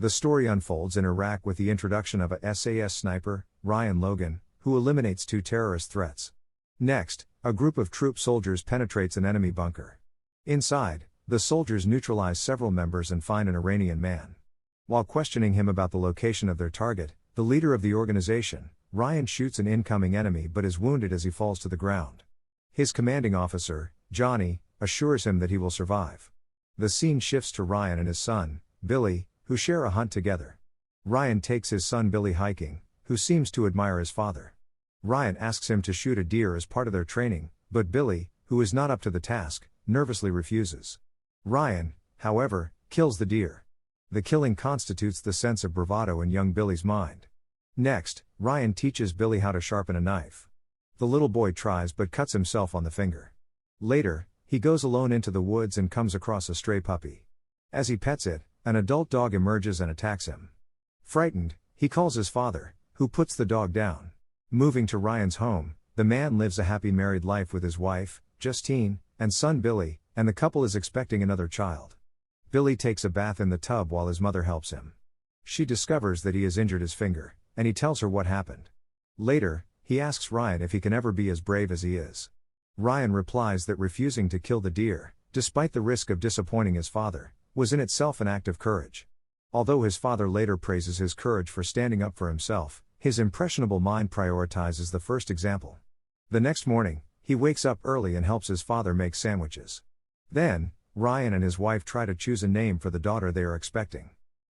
The story unfolds in Iraq with the introduction of a SAS sniper, Ryan Logan, who eliminates 2 terrorist threats. Next, a group of troop soldiers penetrates an enemy bunker. Inside, the soldiers neutralize several members and find an Iranian man. While questioning him about the location of their target, the leader of the organization, Ryan shoots an incoming enemy but is wounded as he falls to the ground. His commanding officer, Johnny, assures him that he will survive. The scene shifts to Ryan and his son, Billy, who share a hunt together. Ryan takes his son Billy hiking, who seems to admire his father. Ryan asks him to shoot a deer as part of their training, but Billy, who is not up to the task, nervously refuses. Ryan, however, kills the deer. The killing constitutes the sense of bravado in young Billy's mind. Next, Ryan teaches Billy how to sharpen a knife. The little boy tries but cuts himself on the finger. Later, he goes alone into the woods and comes across a stray puppy. As he pets it, an adult dog emerges and attacks him. Frightened, he calls his father, who puts the dog down. Moving to Ryan's home, the man lives a happy married life with his wife, Justine, and son Billy, and the couple is expecting another child. Billy takes a bath in the tub while his mother helps him. She discovers that he has injured his finger, and he tells her what happened. Later, he asks Ryan if he can ever be as brave as he is. Ryan replies that refusing to kill the deer, despite the risk of disappointing his father, was in itself an act of courage. Although his father later praises his courage for standing up for himself, his impressionable mind prioritizes the first example. The next morning, he wakes up early and helps his father make sandwiches. Then, Ryan and his wife try to choose a name for the daughter they are expecting.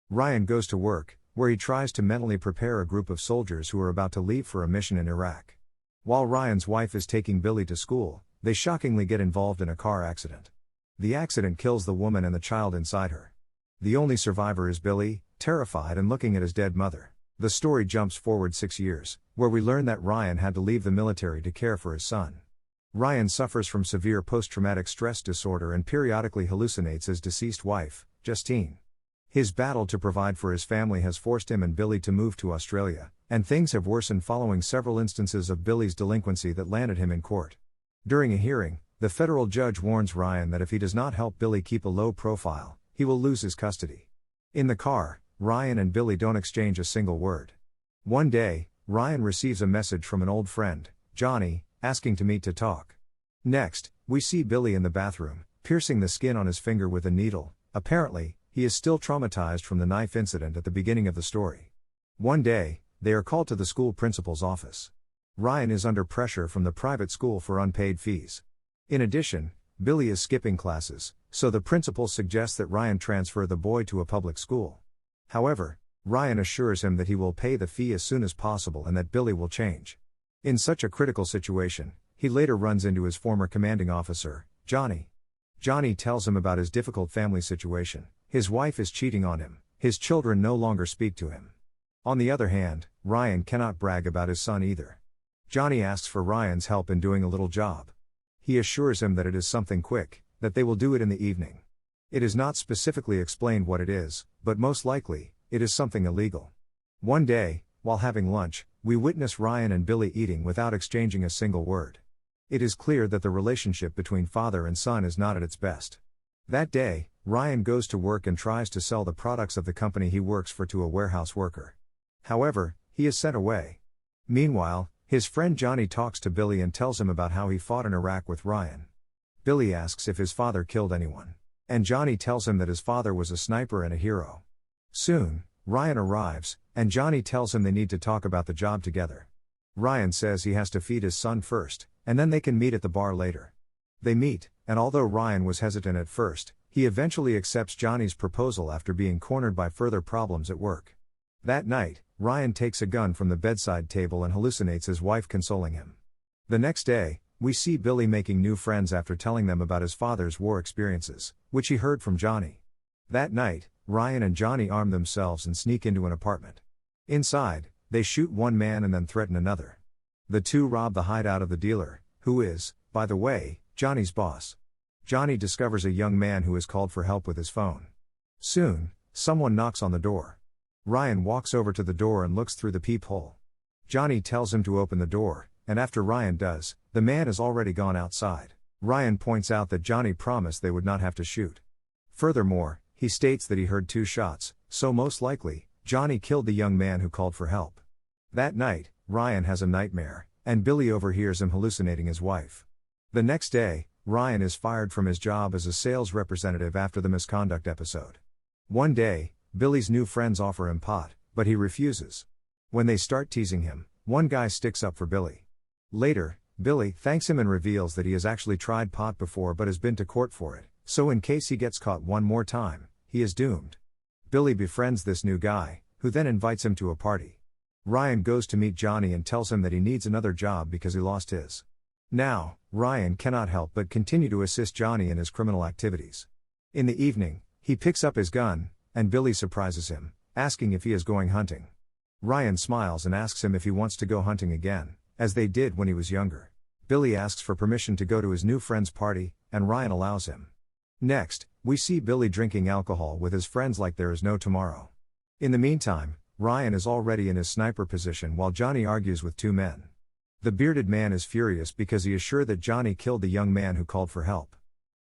Ryan goes to work, where he tries to mentally prepare a group of soldiers who are about to leave for a mission in Iraq. While Ryan's wife is taking Billy to school, they shockingly get involved in a car accident. The accident kills the woman and the child inside her. The only survivor is Billy, terrified and looking at his dead mother. The story jumps forward 6 years, where we learn that Ryan had to leave the military to care for his son. Ryan suffers from severe post-traumatic stress disorder and periodically hallucinates his deceased wife, Justine. His battle to provide for his family has forced him and Billy to move to Australia, and things have worsened following several instances of Billy's delinquency that landed him in court. During a hearing, the federal judge warns Ryan that if he does not help Billy keep a low profile, he will lose his custody. In the car, Ryan and Billy don't exchange a single word. One day, Ryan receives a message from an old friend, Johnny, asking to meet to talk. Next, we see Billy in the bathroom, piercing the skin on his finger with a needle. Apparently, he is still traumatized from the knife incident at the beginning of the story. One day, they are called to the school principal's office. Ryan is under pressure from the private school for unpaid fees. In addition, Billy is skipping classes, so the principal suggests that Ryan transfer the boy to a public school. However, Ryan assures him that he will pay the fee as soon as possible and that Billy will change. In such a critical situation, he later runs into his former commanding officer, Johnny. Johnny tells him about his difficult family situation. His wife is cheating on him, his children no longer speak to him. On the other hand, Ryan cannot brag about his son either. Johnny asks for Ryan's help in doing a little job. He assures him that it is something quick, that they will do it in the evening. It is not specifically explained what it is, but most likely, it is something illegal. One day, while having lunch, we witness Ryan and Billy eating without exchanging a single word. It is clear that the relationship between father and son is not at its best. That day, Ryan goes to work and tries to sell the products of the company he works for to a warehouse worker. However, he is sent away. Meanwhile, his friend Johnny talks to Billy and tells him about how he fought in Iraq with Ryan. Billy asks if his father killed anyone. And Johnny tells him that his father was a sniper and a hero. Soon, Ryan arrives, and Johnny tells him they need to talk about the job together. Ryan says he has to feed his son first, and then they can meet at the bar later. They meet, and although Ryan was hesitant at first, he eventually accepts Johnny's proposal after being cornered by further problems at work. That night, Ryan takes a gun from the bedside table and hallucinates his wife consoling him. The next day, we see Billy making new friends after telling them about his father's war experiences, which he heard from Johnny. That night, Ryan and Johnny arm themselves and sneak into an apartment. Inside, they shoot one man and then threaten another. The two rob the hideout of the dealer, who is, by the way, Johnny's boss. Johnny discovers a young man who has called for help with his phone. Soon, someone knocks on the door. Ryan walks over to the door and looks through the peephole. Johnny tells him to open the door, and after Ryan does, the man has already gone outside. Ryan points out that Johnny promised they would not have to shoot. Furthermore, he states that he heard 2 shots, so most likely, Johnny killed the young man who called for help. That night, Ryan has a nightmare, and Billy overhears him hallucinating his wife. The next day, Ryan is fired from his job as a sales representative after the misconduct episode. One day, Billy's new friends offer him pot, but he refuses. When they start teasing him, one guy sticks up for Billy. Later, Billy thanks him and reveals that he has actually tried pot before but has been to court for it, so in case he gets caught one more time, he is doomed. Billy befriends this new guy, who then invites him to a party. Ryan goes to meet Johnny and tells him that he needs another job because he lost his. Now, Ryan cannot help but continue to assist Johnny in his criminal activities. In the evening, he picks up his gun, and Billy surprises him, asking if he is going hunting. Ryan smiles and asks him if he wants to go hunting again, as they did when he was younger. Billy asks for permission to go to his new friend's party, and Ryan allows him. Next, we see Billy drinking alcohol with his friends like there is no tomorrow. In the meantime, Ryan is already in his sniper position while Johnny argues with two men. The bearded man is furious because he is sure that Johnny killed the young man who called for help.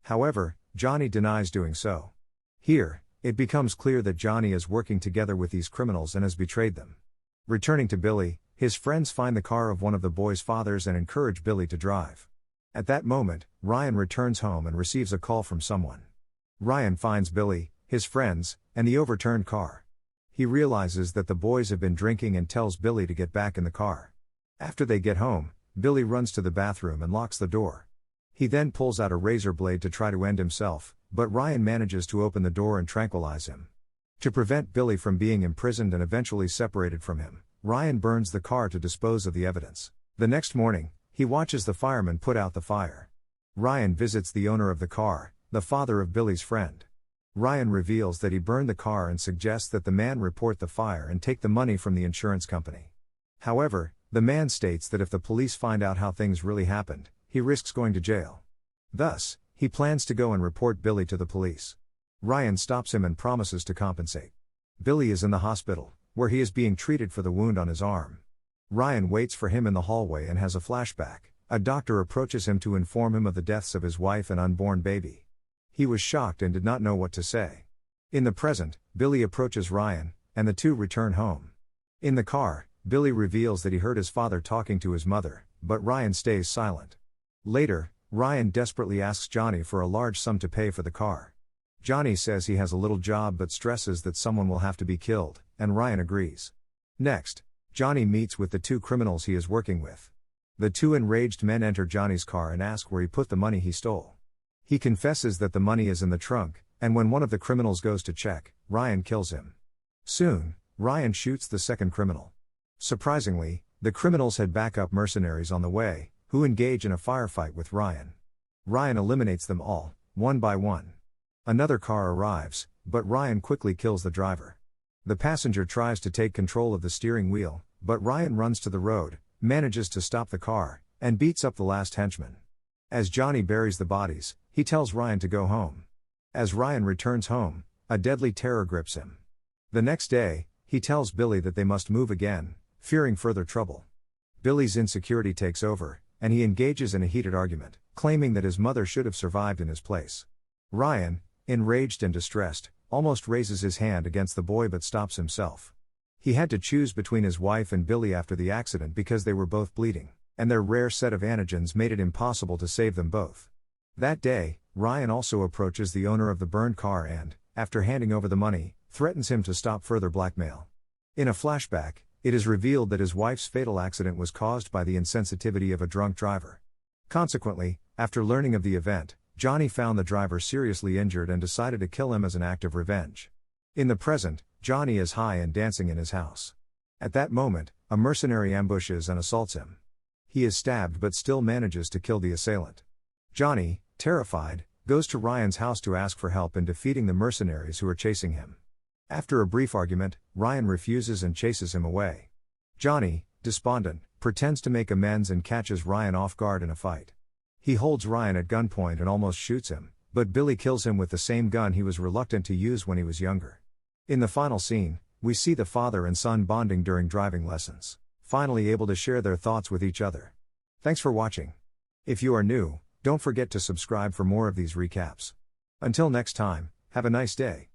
However, Johnny denies doing so. Here, it becomes clear that Johnny is working together with these criminals and has betrayed them. Returning to Billy, his friends find the car of one of the boys' fathers and encourage Billy to drive. At that moment, Ryan returns home and receives a call from someone. Ryan finds Billy, his friends, and the overturned car. He realizes that the boys have been drinking and tells Billy to get back in the car. After they get home, Billy runs to the bathroom and locks the door. He then pulls out a razor blade to try to end himself, but Ryan manages to open the door and tranquilize him. To prevent Billy from being imprisoned and eventually separated from him, Ryan burns the car to dispose of the evidence. The next morning, he watches the firemen put out the fire. Ryan visits the owner of the car, the father of Billy's friend. Ryan reveals that he burned the car and suggests that the man report the fire and take the money from the insurance company. However, the man states that if the police find out how things really happened, he risks going to jail. Thus, he plans to go and report Billy to the police. Ryan stops him and promises to compensate. Billy is in the hospital, where he is being treated for the wound on his arm. Ryan waits for him in the hallway and has a flashback. A doctor approaches him to inform him of the deaths of his wife and unborn baby. He was shocked and did not know what to say. In the present, Billy approaches Ryan, and the two return home. In the car, Billy reveals that he heard his father talking to his mother, but Ryan stays silent. Later, Ryan desperately asks Johnny for a large sum to pay for the car. Johnny says he has a little job but stresses that someone will have to be killed, and Ryan agrees. Next, Johnny meets with the two criminals he is working with. The two enraged men enter Johnny's car and ask where he put the money he stole. He confesses that the money is in the trunk, and when one of the criminals goes to check, Ryan kills him. Soon, Ryan shoots the second criminal. Surprisingly, the criminals had backup mercenaries on the way, who engage in a firefight with Ryan. Ryan eliminates them all, one by one. Another car arrives, but Ryan quickly kills the driver. The passenger tries to take control of the steering wheel, but Ryan runs to the road, manages to stop the car, and beats up the last henchman. As Johnny buries the bodies, he tells Ryan to go home. As Ryan returns home, a deadly terror grips him. The next day, he tells Billy that they must move again, fearing further trouble. Billy's insecurity takes over, and he engages in a heated argument, claiming that his mother should have survived in his place. Ryan, enraged and distressed, almost raises his hand against the boy but stops himself. He had to choose between his wife and Billy after the accident because they were both bleeding, and their rare set of antigens made it impossible to save them both. That day, Ryan also approaches the owner of the burned car and, after handing over the money, threatens him to stop further blackmail. In a flashback, it is revealed that his wife's fatal accident was caused by the insensitivity of a drunk driver. Consequently, after learning of the event, Johnny found the driver seriously injured and decided to kill him as an act of revenge. In the present, Johnny is high and dancing in his house. At that moment, a mercenary ambushes and assaults him. He is stabbed but still manages to kill the assailant. Johnny, terrified, goes to Ryan's house to ask for help in defeating the mercenaries who are chasing him. After a brief argument, Ryan refuses and chases him away. Johnny, despondent, pretends to make amends and catches Ryan off guard in a fight. He holds Ryan at gunpoint and almost shoots him, but Billy kills him with the same gun he was reluctant to use when he was younger. In the final scene, we see the father and son bonding during driving lessons, finally able to share their thoughts with each other. Thanks for watching. If you are new, don't forget to subscribe for more of these recaps. Until next time, have a nice day.